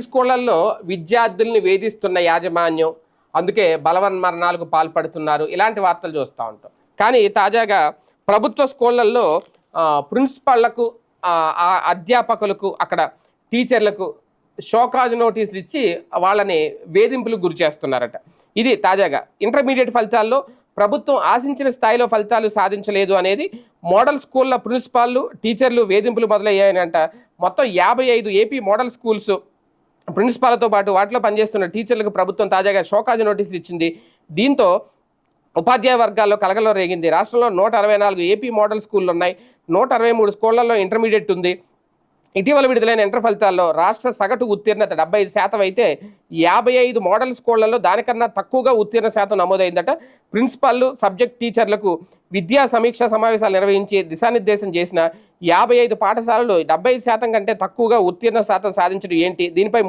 స్కూళ్లలో విద్యార్థుల్ని వేధిస్తున్న యాజమాన్యం, అందుకే బలవన్మరణాలకు పాల్పడుతున్నారు. ఇలాంటి వార్తలు చూస్తూ ఉంటాం. కానీ తాజాగా ప్రభుత్వ స్కూళ్లలో ప్రిన్సిపాళ్లకు, అధ్యాపకులకు, అక్కడ టీచర్లకు షోకాజ్ నోటీసులు ఇచ్చి వాళ్ళని వేధింపులకు గురి చేస్తున్నారట. ఇది తాజాగా ఇంటర్మీడియట్ ఫలితాల్లో ప్రభుత్వం ఆశించిన స్థాయిలో ఫలితాలు సాధించలేదు అనేది మోడల్ స్కూళ్ళ ప్రిన్సిపాళ్ళు, టీచర్లు వేధింపులు మొదలయ్యాయనంట. మొత్తం 55 ఏపీ మోడల్ స్కూల్స్ ప్రిన్సిపాల్తో పాటు వాటిలో పనిచేస్తున్న టీచర్లకు ప్రభుత్వం తాజాగా షోకాజ్ నోటీసులు ఇచ్చింది. దీంతో ఉపాధ్యాయ వర్గాల్లో కలకలం రేగింది. రాష్ట్రంలో 164 ఏపీ మోడల్ స్కూళ్ళు ఉన్నాయి. 163 స్కూళ్లలో ఇంటర్మీడియట్ ఉంది. ఇటీవల విడుదలైన ఇంటర్ ఫలితాల్లో రాష్ట్ర సగటు ఉత్తీర్ణత 75% అయితే 55 మోడల్ స్కూళ్లలో దానికన్నా తక్కువగా ఉత్తీర్ణ శాతం నమోదైందట. ప్రిన్సిపాల్లు, సబ్జెక్ట్ టీచర్లకు విద్యా సమీక్షా సమావేశాలు నిర్వహించి దిశానిర్దేశం చేసిన 55 పాఠశాలలు 70% కంటే తక్కువగా ఉత్తీర్ణ శాతం సాధించడం ఏంటి? దీనిపై